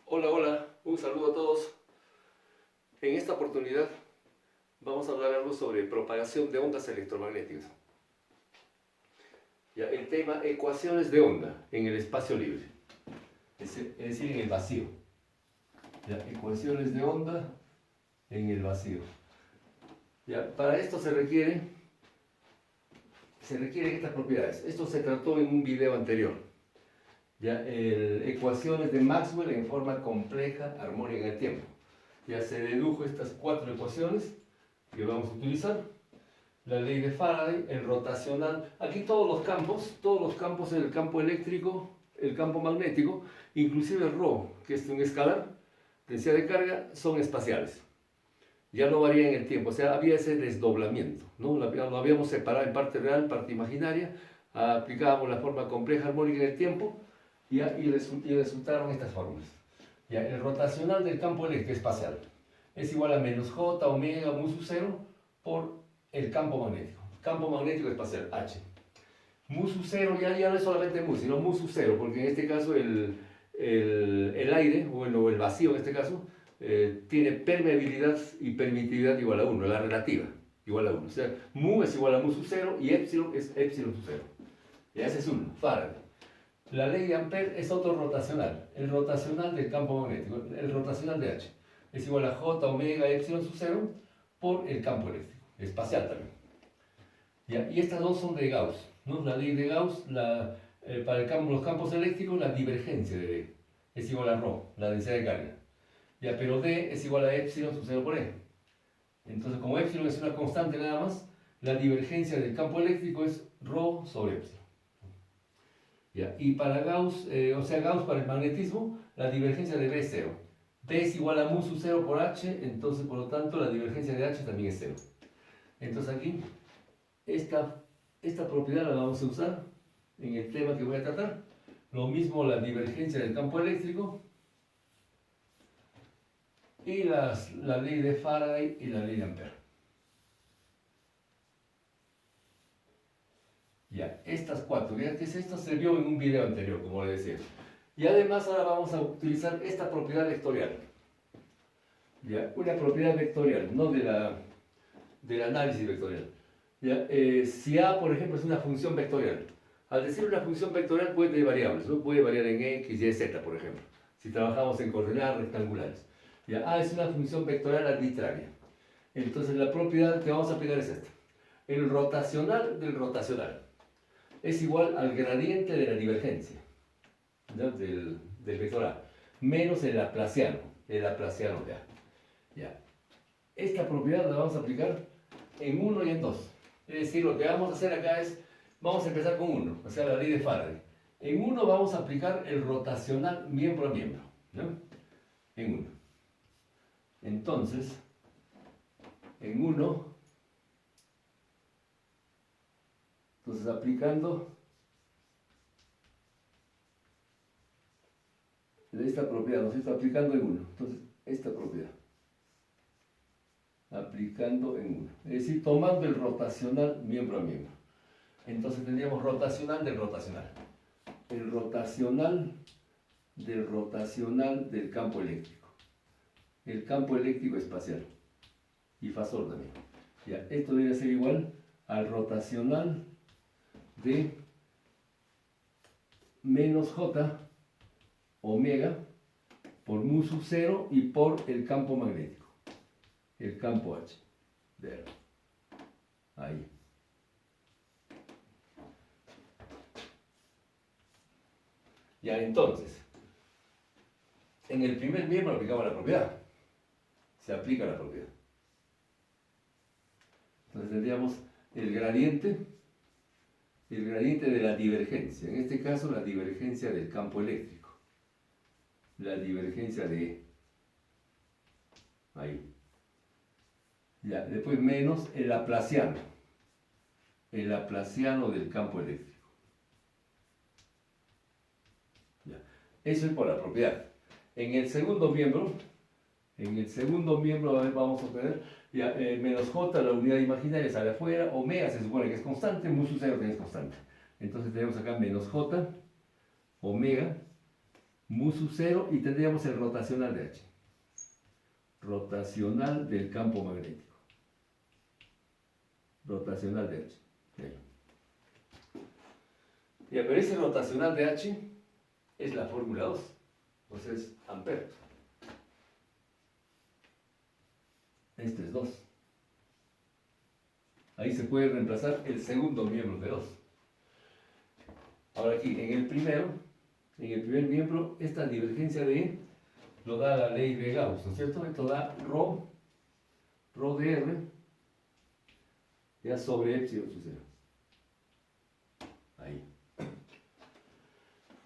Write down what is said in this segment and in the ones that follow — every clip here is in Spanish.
Hola, hola, un saludo a todos. En esta oportunidad vamos a hablar algo sobre propagación de ondas electromagnéticas. Ya, el tema ecuaciones de onda en el espacio libre, es decir, en el vacío. Ya, ecuaciones de onda en el vacío. Ya, para esto se requieren estas propiedades. Esto se trató en un video anterior. Ya, ecuaciones de Maxwell en forma compleja, armónica en el tiempo. Ya se dedujo estas cuatro ecuaciones que vamos a utilizar. La ley de Faraday, el rotacional. Aquí todos los campos, el campo eléctrico, el campo magnético, inclusive ρ, que es un escalar, densidad de carga, son espaciales. Ya no varía en el tiempo, o sea, había ese desdoblamiento, ¿no? Lo habíamos separado en parte real, parte imaginaria, aplicábamos la forma compleja armónica en el tiempo y resultaron estas fórmulas. Ya, el rotacional del campo eléctrico espacial es igual a menos j omega mu sub 0 por el campo magnético. Campo magnético espacial, H. Mu sub 0 ya no es solamente mu, sino mu sub 0, porque en este caso el aire, o el vacío en este caso, tiene permeabilidad y permitividad igual a 1, la relativa, igual a 1. O sea, mu es igual a mu sub 0 y epsilon es epsilon sub 0. Y ese es 1, Faraday. La ley de Ampère es otro rotacional, el rotacional del campo magnético, el rotacional de H. Es igual a j omega epsilon sub 0 por el campo eléctrico, espacial también. ¿Ya? Y estas dos son de Gauss, ¿no? La ley de Gauss, para los campos eléctricos, la divergencia de D es igual a ρ, la densidad de carga. ¿Ya? Pero D es igual a epsilon sub 0 por E. Entonces, como epsilon es una constante nada más, la divergencia del campo eléctrico es ρ sobre epsilon. ¿Ya? Y para Gauss, Gauss para el magnetismo, la divergencia de B es 0. B es igual a mu sub 0 por H, entonces por lo tanto la divergencia de H también es 0. Entonces aquí, esta propiedad la vamos a usar en el tema que voy a tratar. Lo mismo la divergencia del campo eléctrico y la ley de Faraday y la ley de Ampère. Ya, estas cuatro, ya que esto se vio en un video anterior, como le decía. Y además ahora vamos a utilizar esta propiedad vectorial. ¿Ya? Una propiedad vectorial, no del análisis vectorial. ¿Ya? Si A, por ejemplo, es una función vectorial. Al decir una función vectorial puede tener variables, ¿no? Puede variar en X, Y, Z, por ejemplo. Si trabajamos en coordenadas rectangulares. ¿Ya? A es una función vectorial arbitraria. Entonces la propiedad que vamos a aplicar es esta. El rotacional del rotacional es igual al gradiente de la divergencia, ¿no? del vector A, menos el laplaciano de A. ¿Ya? Esta propiedad la vamos a aplicar en 1 y en 2. Es decir, lo que vamos a hacer acá es, vamos a empezar con 1, o sea, la ley de Faraday. En 1 vamos a aplicar el rotacional miembro a miembro, ¿no? En 1. Entonces, en 1, entonces aplicando esta propiedad, nos está aplicando en 1. Entonces, esta propiedad. Aplicando en 1. Es decir, tomando el rotacional miembro a miembro. Entonces tendríamos rotacional del rotacional. El rotacional del campo eléctrico. El campo eléctrico espacial. Y fasor también. Ya, esto debe ser igual al rotacional de menos j omega por mu sub 0 y por el campo magnético. El campo H. De ahí. Ya, entonces, en el primer miembro aplicamos la propiedad. Se aplica la propiedad. Entonces tendríamos el gradiente de la divergencia. En este caso, la divergencia del campo eléctrico. La divergencia de E. Ahí. Ya, después menos el laplaciano. El laplaciano del campo eléctrico. Ya. Eso es por la propiedad. En el segundo miembro vamos a obtener ya, menos j, la unidad imaginaria sale afuera, omega se supone que es constante, mu sub 0 también es constante. Entonces tenemos acá menos j, omega, mu sub 0 y tendríamos el rotacional de H. Rotacional del campo magnético. Rotacional de H. Ahí. Ya, pero ese rotacional de H es la fórmula 2. Entonces, Ampere. Este es 2. Ahí se puede reemplazar el segundo miembro de 2. Ahora aquí, en el primer miembro, esta divergencia de E lo da la ley de Gauss, ¿no es cierto? Esto da rho de R, ya sobre epsilon sub 0. Ahí.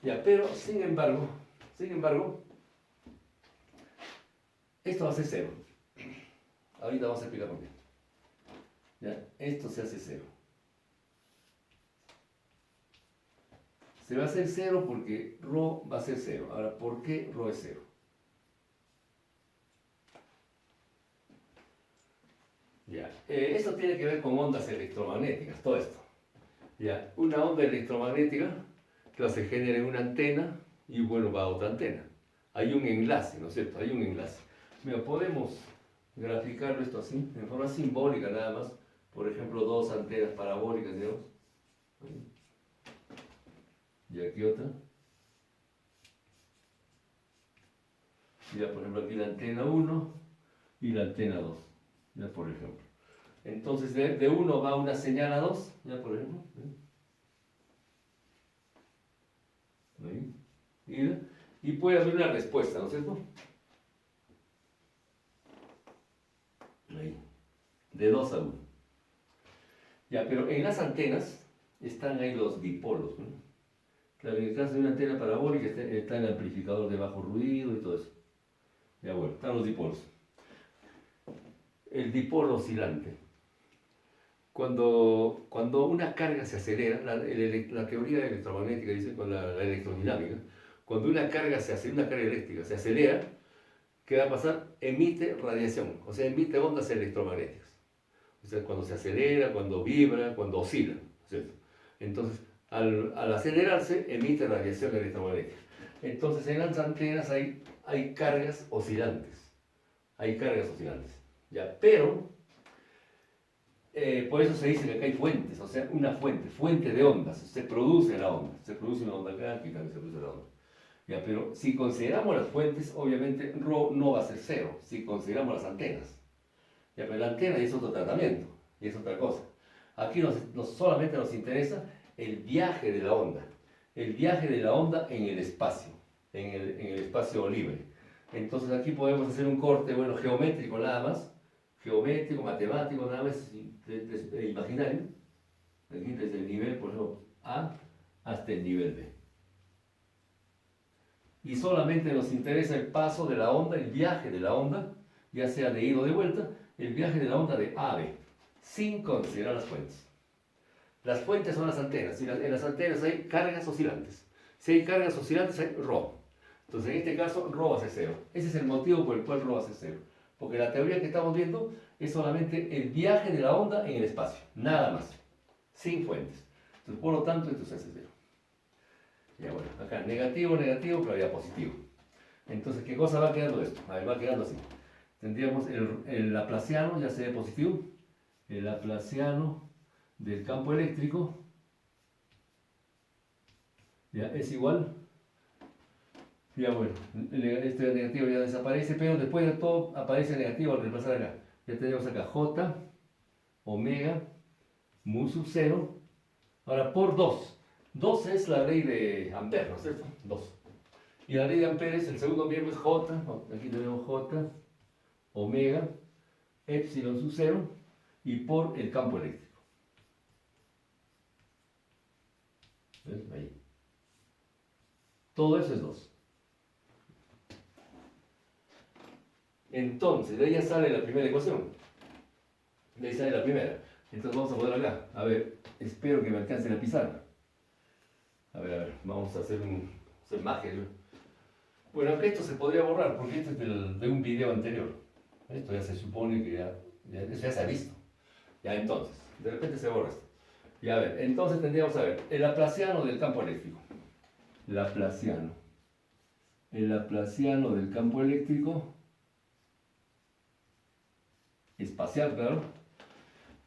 Ya, pero sin embargo, esto va a ser 0. Ahorita vamos a explicar por qué. Ya, esto se hace 0. Se va a hacer 0 porque rho va a ser 0. Ahora, ¿por qué rho es 0? Ya, esto tiene que ver con ondas electromagnéticas, todo esto. Ya, una onda electromagnética que se genera en una antena y bueno, va a otra antena. Hay un enlace, ¿no es cierto? Hay un enlace. Mira, podemos graficarlo esto así, en forma simbólica nada más. Por ejemplo, dos antenas parabólicas, digamos. Y aquí otra. Ya, por ejemplo, aquí la antena 1 y la antena 2. Ya, por ejemplo. Entonces, de 1 va una señal a 2, ya, por ejemplo. Ahí. Y puede haber una respuesta, ¿no es cierto? Ahí. De 2 a 1. Ya, pero en las antenas están ahí los dipolos, ¿no? Claro, en el caso de una antena parabólica está el amplificador de bajo ruido y todo eso. Ya bueno, están los dipolos. El dipolo oscilante. Cuando una carga se acelera, la teoría electromagnética dice con la electrodinámica, cuando una carga eléctrica se acelera, ¿qué va a pasar? Emite radiación, o sea, emite ondas electromagnéticas. O sea, cuando se acelera, cuando vibra, cuando oscila, ¿cierto? Entonces, al acelerarse, emite radiación electromagnética. Entonces, en las antenas hay cargas oscilantes. Hay cargas oscilantes. ¿Ya? Pero, por eso se dice que acá hay fuentes, o sea, una fuente de ondas. Se produce la onda. Se produce una onda acá, aquí también se produce la onda. ¿Ya? Pero si consideramos las fuentes, obviamente ρ no va a ser 0, si consideramos las antenas. ¿Ya? Pero la antena es otro tratamiento, y es otra cosa. Aquí solamente nos interesa el viaje de la onda. El viaje de la onda en el espacio, en el espacio libre. Entonces aquí podemos hacer un corte, bueno, geométrico nada más, geométrico, matemático nada más, imaginario, aquí desde el nivel, por ejemplo, A hasta el nivel B. Y solamente nos interesa el paso de la onda, el viaje de la onda, ya sea de ida o de vuelta, el viaje de la onda de A a B, sin considerar las fuentes. Las fuentes son las antenas, y en las antenas hay cargas oscilantes. Si hay cargas oscilantes, hay ρ. Entonces, en este caso, ρ va a ser 0. Ese es el motivo por el cual ρ va a ser 0. Porque la teoría que estamos viendo es solamente el viaje de la onda en el espacio, nada más, sin fuentes. Entonces, por lo tanto, esto se hace 0. Ya bueno, acá negativo, negativo, pero ya positivo. Entonces, ¿qué cosa va quedando esto? A ver, va quedando así. Tendríamos el laplaciano, ya sea positivo, el laplaciano del campo eléctrico, ya es igual, ya bueno, este negativo ya desaparece, pero después de todo aparece el negativo al reemplazar acá. Ya tenemos acá J, omega, mu sub 0, ahora por 2. 2 es la ley de Ampere, ¿no es cierto? 2. Y la ley de Ampere es el segundo miembro es J, aquí tenemos J, omega, epsilon sub 0, y por el campo eléctrico. ¿Ves? Ahí. Todo eso es 2. Entonces, de ahí ya sale la primera ecuación. De ahí sale la primera. Entonces vamos a poner acá. A ver, espero que me alcance la pizarra. A ver, vamos a hacer magia. Bueno, aunque esto se podría borrar, porque esto es de un video anterior. Esto ya se supone que ya se ha visto. Ya entonces, de repente se borra esto. Y a ver, entonces tendríamos a ver, el laplaciano del campo eléctrico. Laplaciano el laplaciano del campo eléctrico espacial, claro.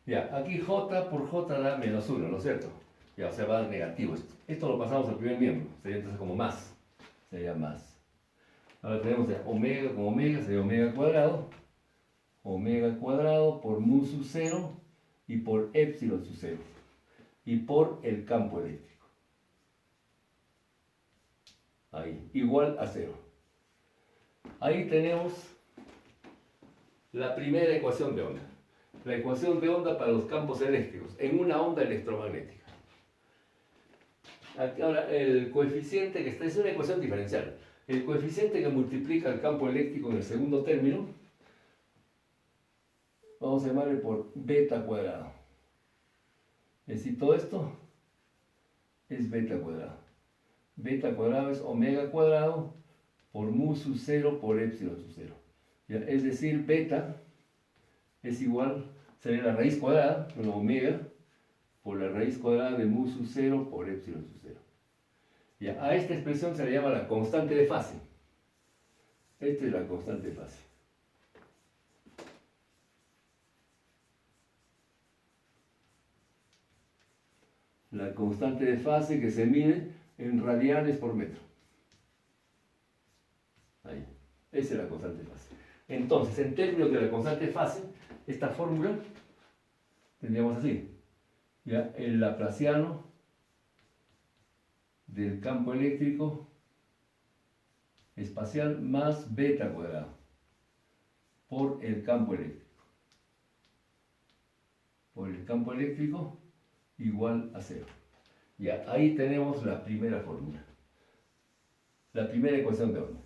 Ya, aquí J por J da menos 1, ¿no es cierto? Ya, o sea, va a dar negativo esto. Esto lo pasamos al primer miembro, sería entonces como más. Sería más. Ahora tenemos ya omega con omega, sería omega cuadrado por mu sub 0 y por epsilon sub 0 y por el campo eléctrico. Ahí, igual a 0. Ahí tenemos la primera ecuación de onda. La ecuación de onda para los campos eléctricos en una onda electromagnética. Aquí ahora, el coeficiente que está, es una ecuación diferencial. El coeficiente que multiplica el campo eléctrico en el segundo término, vamos a llamarle por beta cuadrado. Es decir, todo esto es beta cuadrado. Beta cuadrado es omega cuadrado por mu sub 0 por epsilon sub 0. ¿Ya? Es decir, beta es igual, sería la raíz cuadrada, bueno, omega, por la raíz cuadrada de mu sub 0 por epsilon sub 0. ¿Ya? A esta expresión se le llama la constante de fase. Esta es la constante de fase. La constante de fase que se mide en radianes por metro. Ahí. Esa es la constante de fase. Entonces, en términos de la constante de fase, esta fórmula tendríamos así. ¿Ya? El laplaciano del campo eléctrico espacial más beta cuadrado por el campo eléctrico. Por el campo eléctrico igual a 0. Ya, ahí tenemos la primera fórmula. La primera ecuación de onda.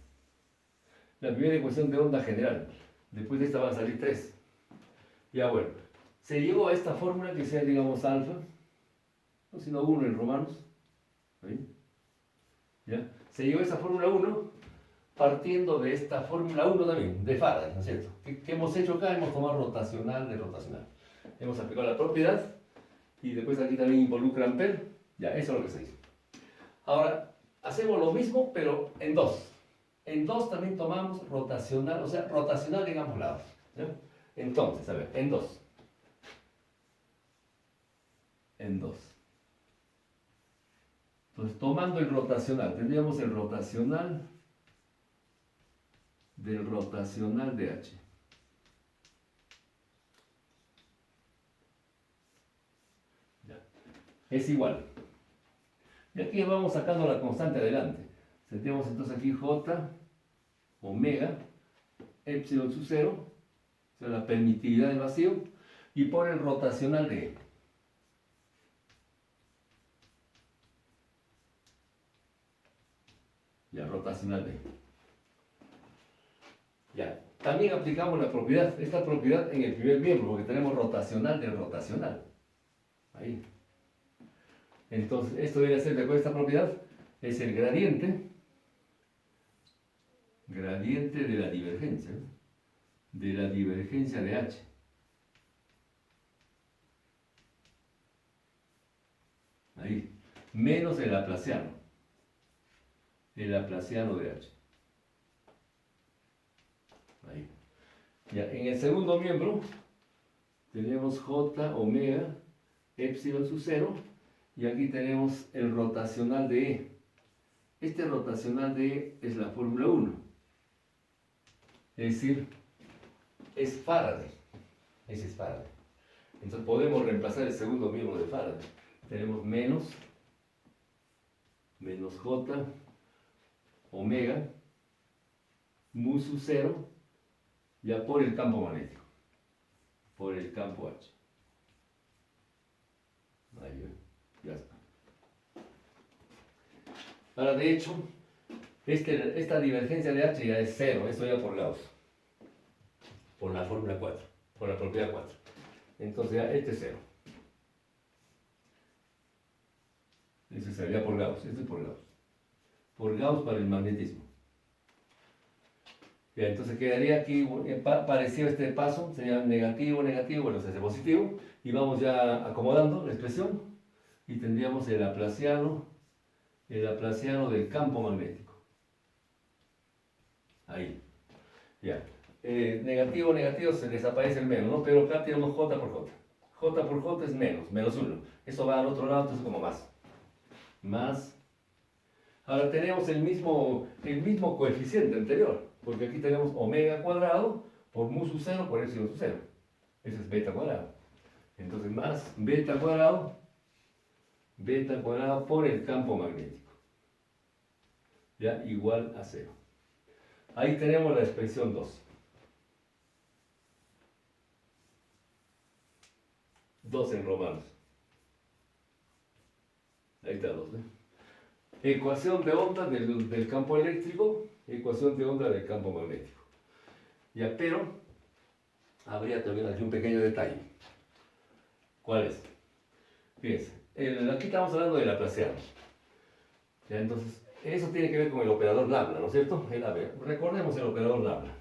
La primera ecuación de onda general. Después de esta van a salir 3. Ya bueno, se llegó a esta fórmula que sea, digamos, alfa, no sino 1 en romanos. ¿Sí? ¿Ya? Se llegó a esa fórmula 1 partiendo de esta fórmula 1 también, de Faraday, ¿no es cierto? ¿Qué hemos hecho acá? Hemos tomado rotacional de rotacional. Hemos aplicado la propiedad y después aquí también involucra Ampere. Ya, eso es lo que se hizo. Ahora, hacemos lo mismo, pero en 2. En 2 también tomamos rotacional, o sea, rotacional en ambos lados. ¿Ya? Entonces, a ver, en 2. En 2. Entonces, tomando el rotacional, tendríamos el rotacional del rotacional de H. Ya. Es igual. Y aquí vamos sacando la constante adelante. Tenemos entonces aquí J, omega, epsilon sub 0, o sea, la permitividad del vacío, y por el rotacional de E. Ya, rotacional de E. Ya, también aplicamos la propiedad, esta propiedad en el primer miembro, porque tenemos rotacional de rotacional. Ahí. Entonces, esto debe ser, de acuerdo a esta propiedad, es el gradiente de la divergencia, ¿no? De la divergencia de H. Ahí. Menos el laplaciano de H. Ahí. Ya, en el segundo miembro tenemos J, omega, epsilon sub 0, y aquí tenemos el rotacional de E. Este rotacional de E es la fórmula 1. Es decir, es Faraday. Ese es Faraday. Entonces podemos reemplazar el segundo miembro de Faraday. Tenemos menos J, omega, mu sub 0, ya por el campo magnético. Por el campo H. Ahí, ya está. Ahora, de hecho, esta divergencia de H ya es 0, esto ya por Gauss. Por la fórmula 4, por la propiedad 4. Entonces ya este es 0. Ese sería por Gauss, este es por Gauss. Por Gauss para el magnetismo. Ya, entonces quedaría aquí parecido este paso, sería negativo, negativo, bueno, se hace positivo, y vamos ya acomodando la expresión, y tendríamos el laplaciano del campo magnético. ahí. Ya. Negativo, negativo, se desaparece el menos, ¿no? Pero acá tenemos J por J. J por J es menos 1. Eso va al otro lado, entonces como más. Más. Ahora tenemos el mismo coeficiente anterior, porque aquí tenemos omega cuadrado por mu sub 0 por epsilon sub 0. Ese es beta cuadrado. Entonces más beta cuadrado por el campo magnético. Ya igual a 0. Ahí tenemos la expresión 2. 2 en romanos. Ahí está 2. Ecuación de onda del campo eléctrico, ecuación de onda del campo magnético. Ya, pero habría también aquí un pequeño detalle. ¿Cuál es? Fíjense, aquí estamos hablando de Laplaciano. Ya, entonces, eso tiene que ver con el operador Labla, ¿no es cierto? Recordemos el operador Labla.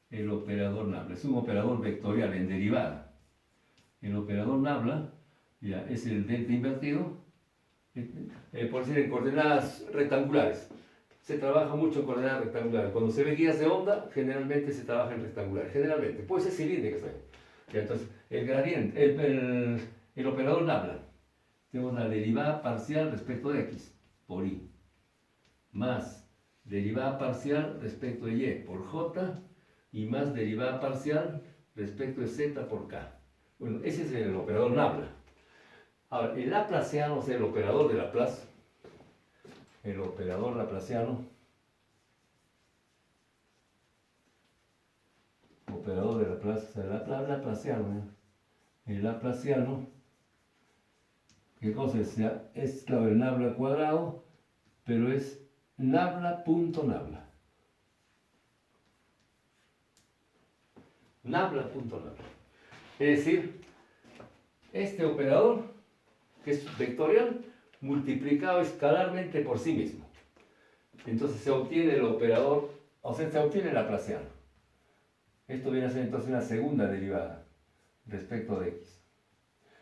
El operador Nabla es un operador vectorial en derivada. El operador Nabla ya es el delta invertido, por decir en coordenadas rectangulares. Se trabaja mucho en coordenadas rectangulares. Cuando se ve guías de onda, generalmente se trabaja en rectangulares. Generalmente, puede ser cilíndricas también. Entonces, el gradiente, el operador Nabla, tenemos la derivada parcial respecto de x por y, más derivada parcial respecto de y por j, y más derivada parcial respecto de z por k. Bueno, ese es el operador Nabla. Ahora, el laplaciano, o sea, el operador de Laplace, el operador laplaciano, operador de Laplace, o sea, el laplaciano, ¿qué cosa es? Es claro, el Nabla al cuadrado, pero es Nabla.Nabla. Nabla.Nabla. Es decir, este operador, que es vectorial, multiplicado escalarmente por sí mismo. Entonces se obtiene el operador, o sea, se obtiene el laplaciano. Esto viene a ser entonces una segunda derivada respecto de x.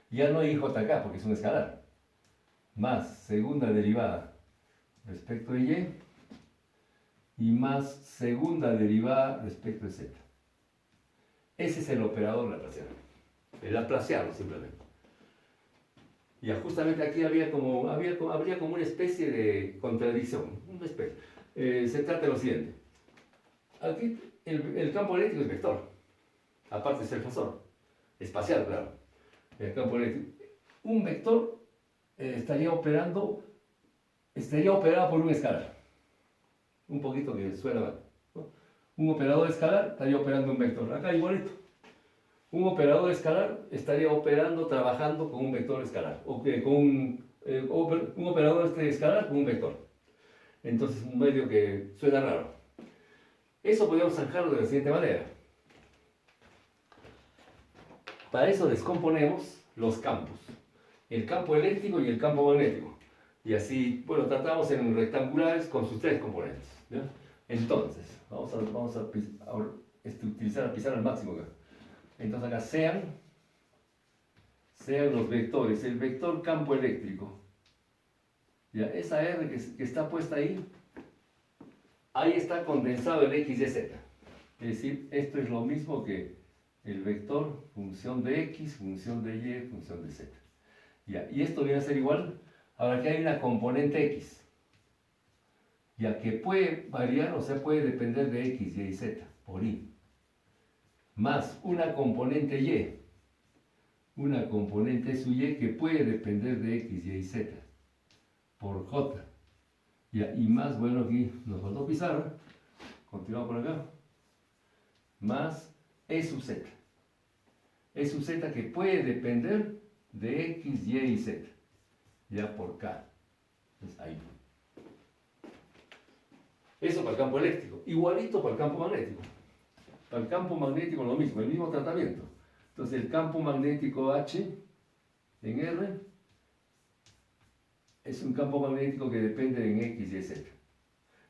Ya no hay jk porque es un escalar. Más segunda derivada respecto de y más segunda derivada respecto de z. Ese es el operador laplaciano. El laplaciano simplemente. Y justamente aquí habría como una especie de contradicción. Una especie. Se trata de lo siguiente. Aquí el campo eléctrico es vector. Aparte de ser fasor. Espacial, claro. El campo eléctrico. Un vector estaría operado por un escalar. Un poquito que suena mal, ¿no? Un operador escalar estaría operando un vector. Acá igualito. Un operador escalar estaría trabajando con un vector escalar. O con un operador escalar con un vector. Entonces, un medio que suena raro. Eso podemos zanjarlo de la siguiente manera. Para eso descomponemos los campos. El campo eléctrico y el campo magnético. Y así, bueno, tratamos en rectangulares con sus tres componentes. ¿Ya? Entonces, vamos a utilizar la pizarra al máximo acá. Entonces acá sean los vectores, el vector campo eléctrico. ¿Ya? Esa R que está puesta ahí está condensado en x y z. Es decir, esto es lo mismo que el vector función de x, función de y, función de z. ¿Ya? Y esto viene a ser igual. Ahora que hay una componente x, ya que puede variar, o sea, puede depender de x, y z, por y, más una componente y su y que puede depender de x, y z, por j, ya, y más, bueno, aquí nos faltó pizarra, continuamos por acá, más e sub z que puede depender de x, y z, ya por K. Entonces, ahí. Eso para el campo eléctrico. Igualito para el campo magnético. Para el campo magnético lo mismo, el mismo tratamiento. Entonces el campo magnético H en R es un campo magnético que depende en X y Z.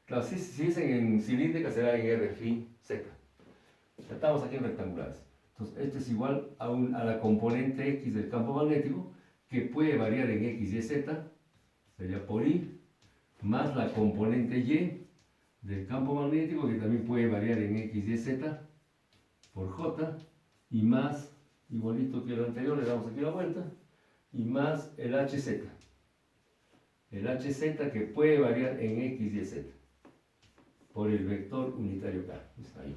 Claro, si es en cilíndrica será en R, phi, Z. Estamos aquí en rectangulares. Entonces esto es igual a la componente X del campo magnético que puede variar en X y Z. Sería por I, más la componente Y del campo magnético, que también puede variar en X, Y, Z, por J, y más, igualito que el anterior, le damos aquí la vuelta, y más el HZ. El HZ que puede variar en X, Y, Z, por el vector unitario K. Está ahí.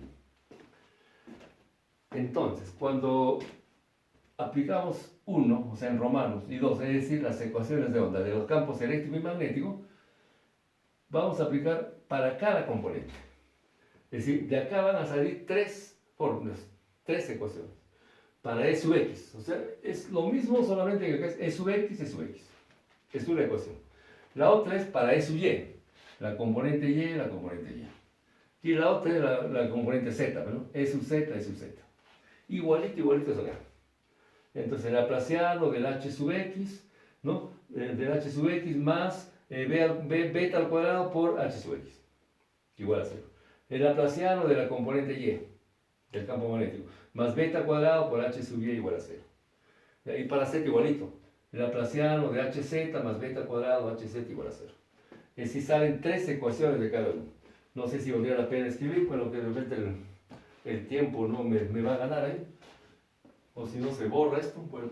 Entonces, cuando aplicamos 1, o sea, en romanos, y 2, es decir, las ecuaciones de onda de los campos eléctrico y magnético, vamos a aplicar para cada componente. Es decir, de acá van a salir 3 fórmulas, 3 ecuaciones. Para E sub X, o sea, es lo mismo, solamente que acá es E sub X, E sub X. Es una ecuación. La otra es para E sub Y, la componente Y, la componente Y. Y la otra es la componente Z, ¿no? E sub Z, E sub Z. Igualito es acá. Entonces el laplaciano del H sub X, ¿no? Del H sub X más beta al cuadrado por H sub X, igual a 0. El laplaciano de la componente Y, del campo magnético, más beta al cuadrado por H sub Y igual a 0. Y para Z igualito. El laplaciano de HZ más beta al cuadrado, HZ igual a 0. Es decir, salen 3 ecuaciones de cada uno. No sé si valdría la pena escribir, bueno, que de repente el tiempo no me va a ganar ahí. O si no se borra esto, bueno.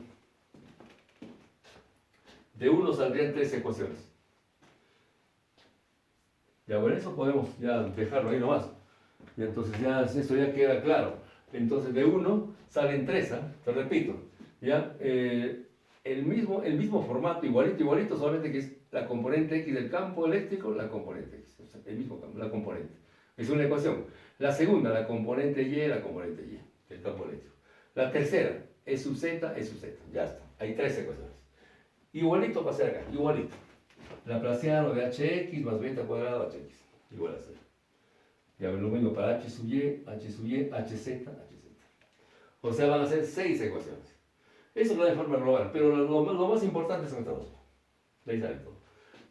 De 1 saldrían 3 ecuaciones. Ya bueno, eso podemos ya dejarlo ahí nomás. Y entonces ya esto ya queda claro. Entonces de 1 salen 3, ¿eh? Te repito. Ya, el mismo formato, igualito, solamente que es la componente X del campo eléctrico, la componente X. O sea, el mismo campo, la componente. Es una ecuación. La segunda, la componente Y, la componente Y del campo eléctrico. La tercera, E sub Z, E sub Z. Ya está. Hay 3 ecuaciones. Igualito va a ser acá, igualito. Laplaciano de hx más beta cuadrado hx, igual a 0. Ya lo mismo para h sub y, hz, hz. O sea, van a ser 6 ecuaciones. Eso lo da de forma global, pero lo más importante son estas dos. De ahí sale todo.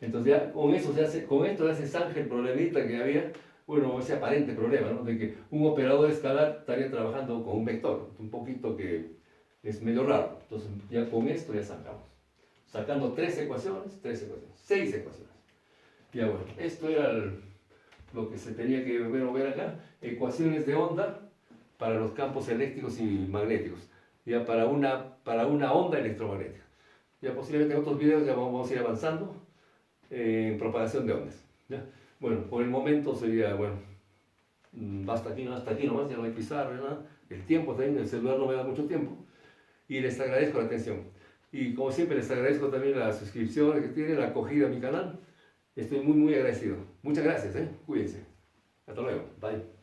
Entonces ya con esto ya se zanja el problemita que había, bueno, ese aparente problema, ¿no? De que un operador escalar estaría trabajando con un vector, un poquito que es medio raro. Entonces ya con esto ya zanjamos. Sacando 6 ecuaciones. 6 ecuaciones. Ya bueno, esto era lo que se tenía que ver acá. Ecuaciones de onda para los campos eléctricos y magnéticos. Ya para una onda electromagnética. Ya posiblemente en otros videos ya vamos a ir avanzando en propagación de ondas. ¿Ya? Bueno, por el momento sería, bueno, hasta aquí nomás, ya no hay pizarra, nada. El tiempo también, el celular no me da mucho tiempo. Y les agradezco la atención. Y como siempre les agradezco también las suscripciones que tienen, la acogida a mi canal. Estoy muy agradecido. Muchas gracias, cuídense. Hasta luego. Bye.